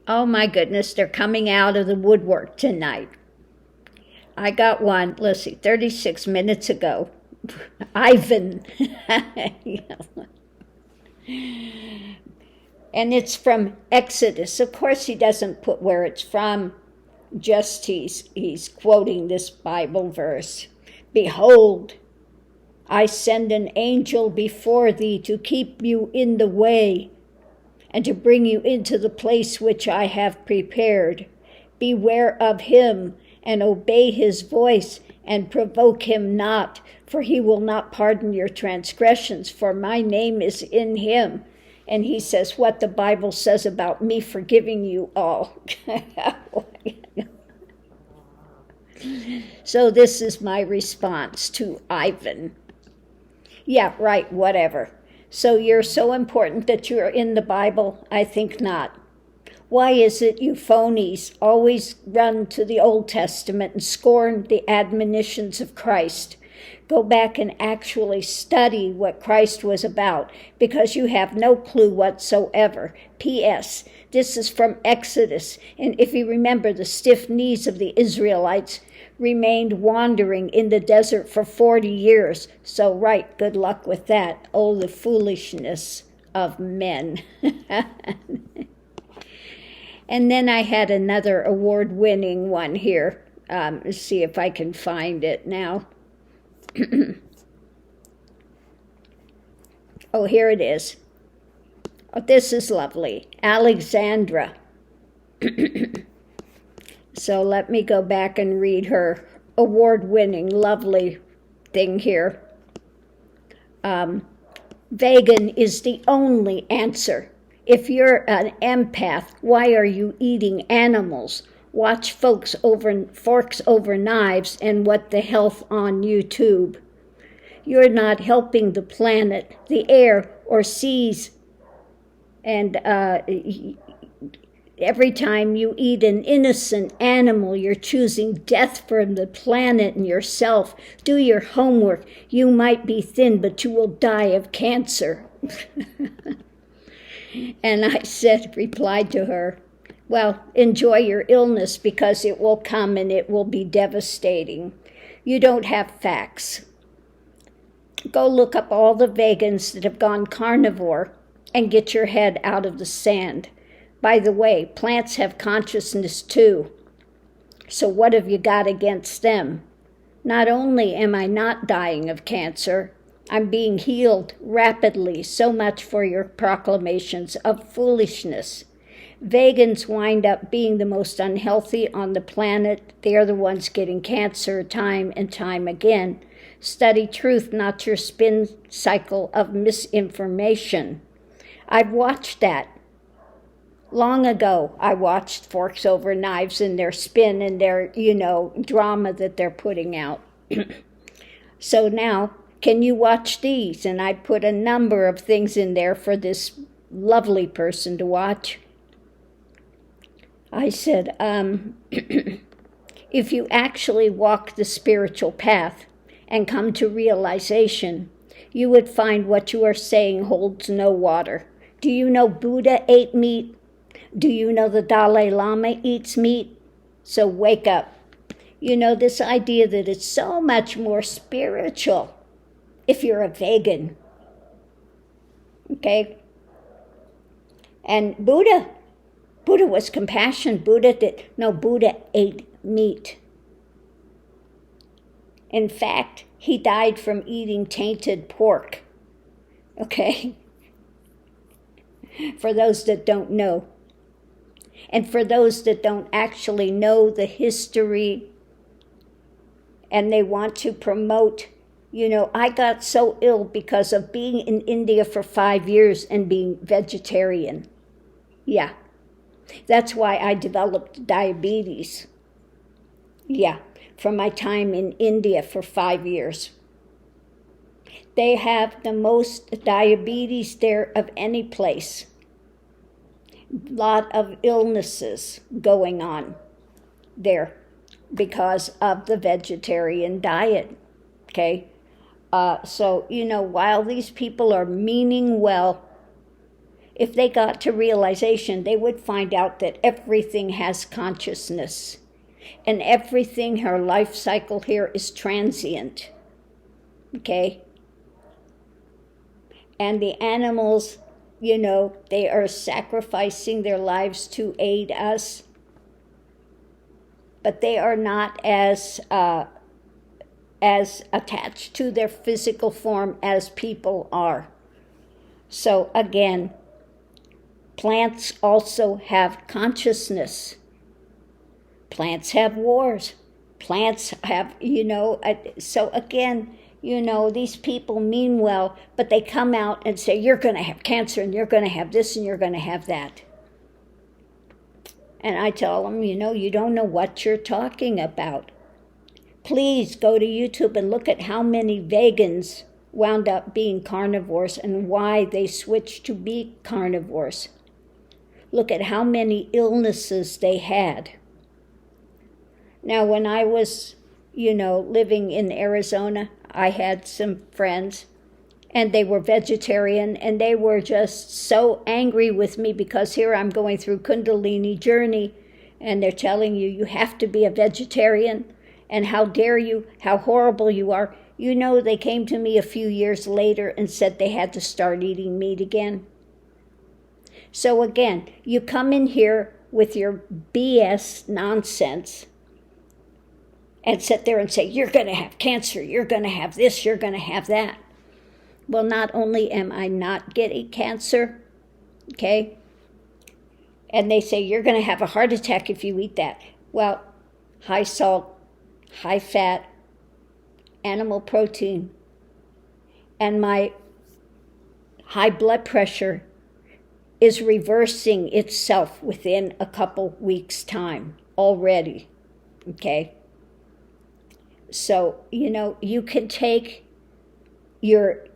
Oh my goodness, they're coming out of the woodwork tonight. I got one, let's see, 36 minutes ago. Ivan. And it's from Exodus. Of course, he doesn't put where it's from, just he's quoting this Bible verse. Behold, I send an angel before thee to keep you in the way and to bring you into the place which I have prepared. Beware of him and obey his voice and provoke him not, for he will not pardon your transgressions, for my name is in him. And he says what the Bible says about me forgiving you all. So this is my response to Ivan. Yeah, right, whatever. So you're so important that you're in the Bible? I think not. Why is it you phonies always run to the Old Testament and scorn the admonitions of Christ? Go back and actually study what Christ was about, because you have no clue whatsoever. P.S. This is from Exodus, and if you remember, the stiff knees of the Israelites remained wandering in the desert for 40 years. So, right, good luck with that. Oh, the foolishness of men. And then I had another award-winning one here. Let's see if I can find it now. Oh, here it is. Oh, this is lovely. Alexandra. So let me go back and read her award-winning, lovely thing here. Vegan is the only answer. If you're an empath, why are you eating animals? Watch forks over knives and What the Health on YouTube. You're not helping the planet, the air, or seas. And every time you eat an innocent animal, you're choosing death from the planet and yourself. Do your homework. You might be thin, but you will die of cancer. And I replied to her, well, enjoy your illness, because it will come and it will be devastating. You don't have facts. Go look up all the vegans that have gone carnivore and get your head out of the sand. By the way, plants have consciousness too. So what have you got against them? Not only am I not dying of cancer, I'm being healed rapidly. So much for your proclamations of foolishness. Vegans wind up being the most unhealthy on the planet. They are the ones getting cancer time and time again. Study truth, not your spin cycle of misinformation. I've watched that. Long ago, I watched Forks Over Knives and their spin and their, drama that they're putting out. So now, can you watch these? And I put a number of things in there for this lovely person to watch. I said, if you actually walk the spiritual path and come to realization, you would find what you are saying holds no water. Do you know Buddha ate meat? Do you know the Dalai Lama eats meat? So wake up. This idea that it's so much more spiritual if you're a vegan. Okay? And Buddha was compassion. Buddha ate meat. In fact, he died from eating tainted pork. Okay? For those that don't know. And for those that don't actually know the history and they want to promote, I got so ill because of being in India for 5 years and being vegetarian. Yeah. That's why I developed diabetes. Yeah, from my time in India for 5 years. They have the most diabetes there of any place. Lot of illnesses going on there because of the vegetarian diet. Okay? So, while these people are meaning well, if they got to realization, they would find out that everything has consciousness. And everything, her life cycle here is transient. Okay? And the animals, they are sacrificing their lives to aid us. But they are not as attached to their physical form as people are. So again, plants also have consciousness. Plants have wars. Plants have, so again, these people mean well, but they come out and say, you're going to have cancer, and you're going to have this, and you're going to have that. And I tell them, you don't know what you're talking about. Please go to YouTube and look at how many vegans wound up being carnivores and why they switched to be carnivores. Look at how many illnesses they had. Now, when I was, living in Arizona, I had some friends, and they were vegetarian, and they were just so angry with me because here I'm going through Kundalini journey, and they're telling you have to be a vegetarian, and how dare you, how horrible you are. They came to me a few years later and said they had to start eating meat again. So again, you come in here with your BS nonsense and sit there and say, you're going to have cancer, you're going to have this, you're going to have that. Well, not only am I not getting cancer, okay, and they say you're going to have a heart attack if you eat that. Well, high salt, high fat, animal protein, and my high blood pressure is reversing itself within a couple weeks' time already, okay? So, you can take your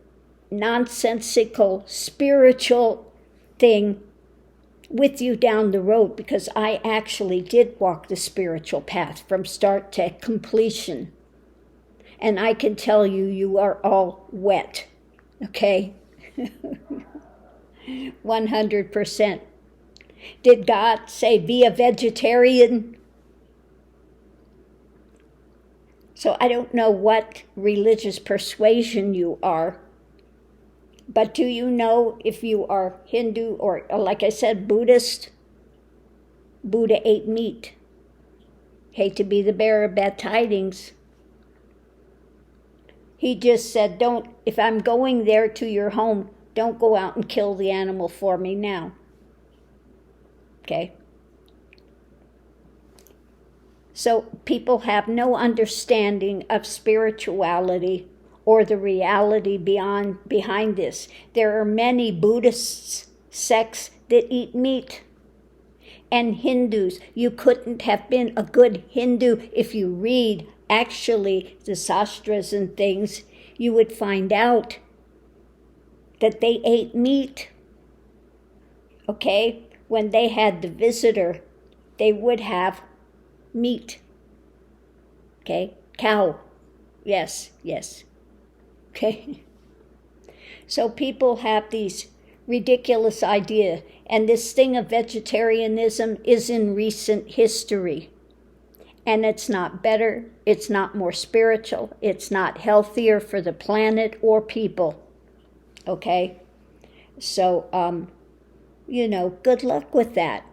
nonsensical spiritual thing with you down the road, because I actually did walk the spiritual path from start to completion. And I can tell you, you are all wet, okay? 100%. Did God say be a vegetarian? So I don't know what religious persuasion you are, but do you know if you are Hindu or, like I said, Buddhist? Buddha ate meat. Hate to be the bearer of bad tidings. He just said, if I'm going there to your home, don't go out and kill the animal for me now. Okay? So people have no understanding of spirituality or the reality behind this. There are many Buddhist sects that eat meat. And Hindus, you couldn't have been a good Hindu if you read actually the sastras and things. You would find out that they ate meat. Okay? When they had the visitor, they would have meat. Okay? Cow. Yes. Okay? So people have these ridiculous ideas, and this thing of vegetarianism is in recent history. And it's not better, it's not more spiritual, it's not healthier for the planet or people. Okay? So, good luck with that.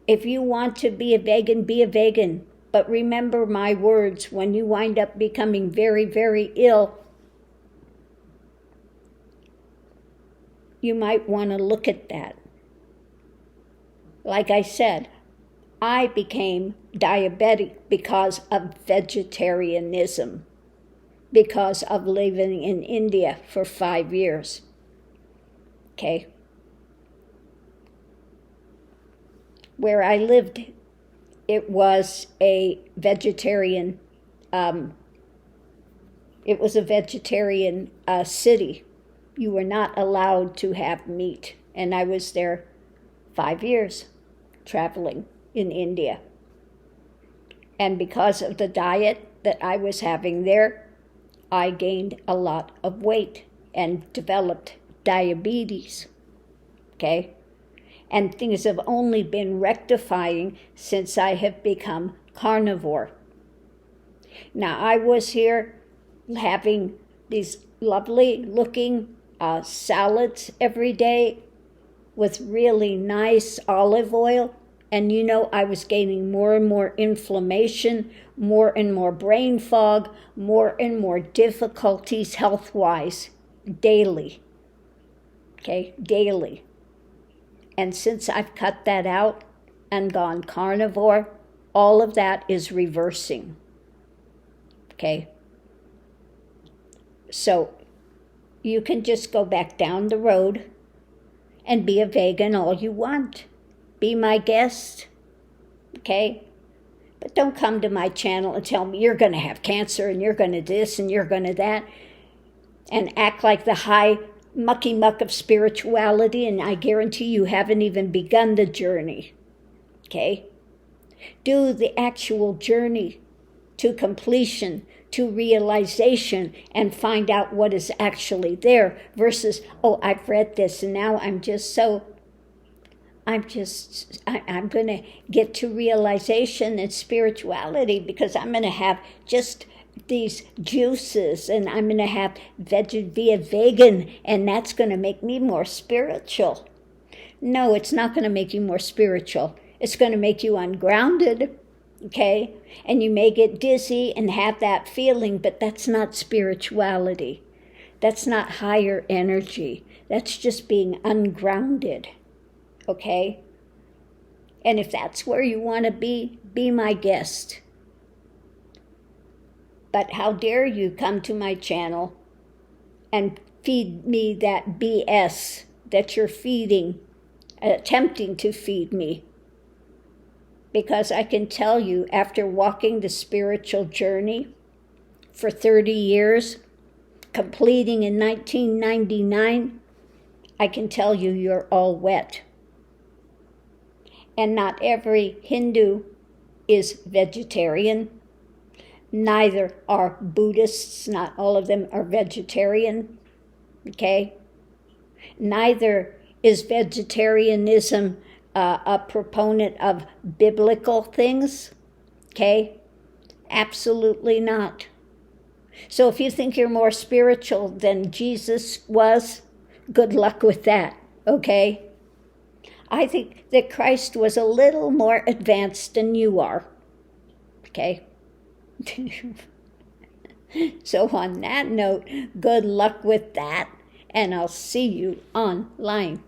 If you want to be a vegan, be a vegan. But remember my words, when you wind up becoming very, very ill, you might want to look at that. Like I said, I became diabetic because of vegetarianism, because of living in India for 5 years. Okay? Where I lived, it was a vegetarian, city. You were not allowed to have meat. And I was there 5 years traveling in India. And because of the diet that I was having there, I gained a lot of weight and developed diabetes. okay? And things have only been rectifying since I have become carnivore. Now, I was here having these lovely looking salads every day with really nice olive oil. And I was gaining more and more inflammation, more and more brain fog, more and more difficulties health-wise daily. Okay, daily. And since I've cut that out and gone carnivore, all of that is reversing. Okay? So you can just go back down the road and be a vegan all you want. Be my guest. Okay? But don't come to my channel and tell me you're going to have cancer and you're going to this and you're going to that and act like the high mucky muck of spirituality, and I guarantee you haven't even begun the journey. Okay? Do the actual journey to completion, to realization, and find out what is actually there versus, oh, I've read this and now I'm going to get to realization and spirituality because I'm going to have just these juices and I'm going to be a vegan and that's going to make me more spiritual. No, it's not going to make you more spiritual. It's going to make you ungrounded, okay? And you may get dizzy and have that feeling, but that's not spirituality. That's not higher energy. That's just being ungrounded, okay? And if that's where you want to be my guest. But how dare you come to my channel and feed me that BS that you're feeding, attempting to feed me. Because I can tell you, after walking the spiritual journey for 30 years, completing in 1999, I can tell you you're all wet. And not every Hindu is vegetarian. Neither are Buddhists, not all of them are vegetarian, okay? Neither is vegetarianism a proponent of biblical things, okay? Absolutely not. So if you think you're more spiritual than Jesus was, good luck with that, okay? I think that Christ was a little more advanced than you are, okay? So on that note, good luck with that, and I'll see you online.